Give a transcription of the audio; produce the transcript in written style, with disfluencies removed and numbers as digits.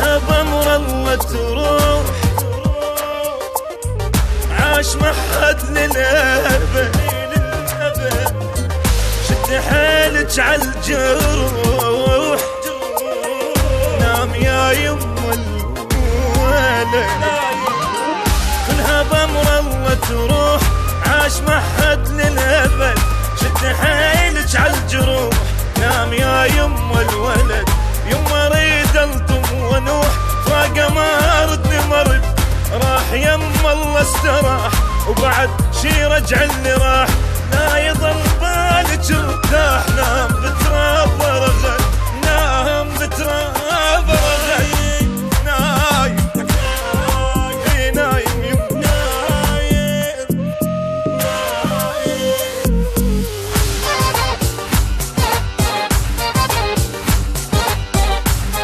كلها بأمر الله تروح، عاش ما حد للأبد. شد حيلك عالجروح، نام يا يما الولد. كلها بأمر الله تروح، عاش ما حد للأبد. شد حيلك عالجروح، نام يا يما الولد. يما اريد الطم ونوح، فاقه ما ردني مرد. راح يما الله استراح، وبعد شي رجع اللي راح. لا يضل بالك ارتاح، نام